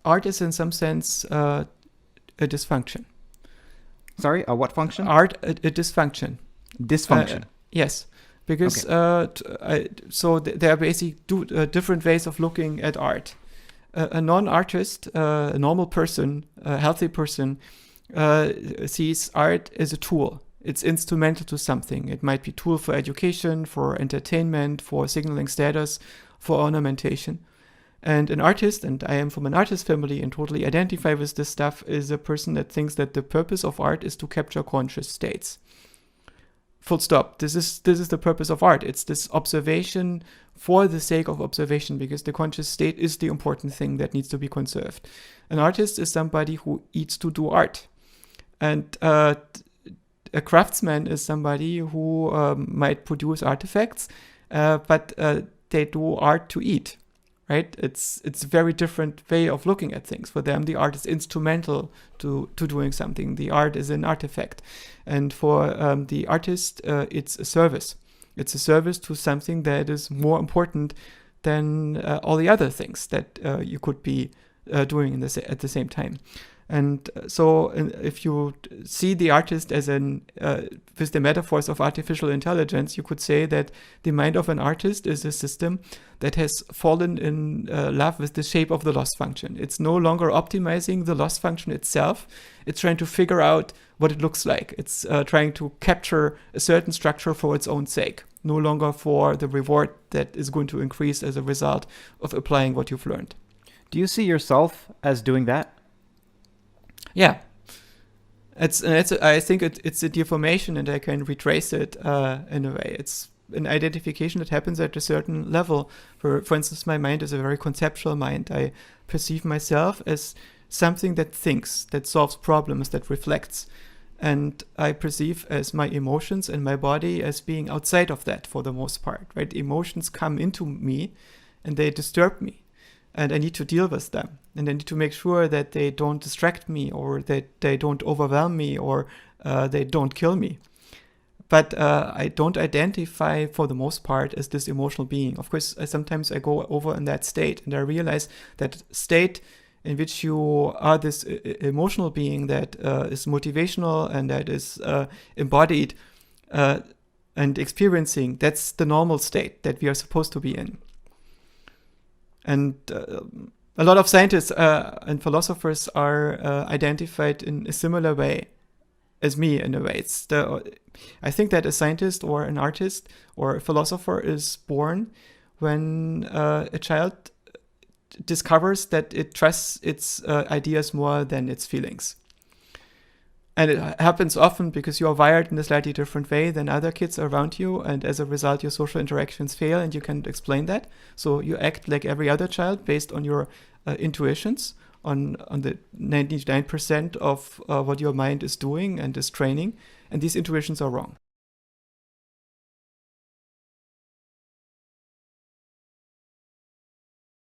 art is in some sense a dysfunction. Sorry, what function? Art, a dysfunction. Dysfunction. Yes, because Okay. there are basically different ways of looking at art. A non-artist, a normal person, a healthy person, sees art as a tool. It's instrumental to something. It might be a tool for education, for entertainment, for signaling status, for ornamentation. And an artist, and I am from an artist family and totally identify with this stuff, is a person that thinks that the purpose of art is to capture conscious states. Full stop. This is the purpose of art. It's this observation for the sake of observation, because the conscious state is the important thing that needs to be conserved. An artist is somebody who eats to do art. And a craftsman is somebody who might produce artifacts, but they do art to eat. Right? It's a very different way of looking at things. For them, the art is instrumental to doing something. The art is an artifact. And for the artist, it's a service. It's a service to something that is more important than all the other things that you could be doing at the same time. And so if you see the artist as with the metaphors of artificial intelligence, you could say that the mind of an artist is a system that has fallen in love with the shape of the loss function. It's no longer optimizing the loss function itself. It's trying to figure out what it looks like. It's trying to capture a certain structure for its own sake, no longer for the reward that is going to increase as a result of applying what you've learned. Do you see yourself as doing that? Yeah, I think it's a deformation, and I can retrace it in a way. It's an identification that happens at a certain level. For instance, my mind is a very conceptual mind. I perceive myself as something that thinks, that solves problems, that reflects. And I perceive as my emotions and my body as being outside of that for the most part, right? Emotions come into me and they disturb me. And I need to deal with them. And I need to make sure that they don't distract me, or that they don't overwhelm me, or they don't kill me. But I don't identify, for the most part, as this emotional being. Of course, sometimes I go over in that state, and I realize that state in which you are this emotional being that is motivational and that is embodied and experiencing, that's the normal state that we are supposed to be in. And a lot of scientists and philosophers are identified in a similar way as me, in a way. I think that a scientist or an artist or a philosopher is born when a child discovers that it trusts its ideas more than its feelings. And it happens often because you are wired in a slightly different way than other kids around you, and as a result, your social interactions fail, and you can't explain that. So you act like every other child based on your intuitions, on the 99% of what your mind is doing and is training, and these intuitions are wrong.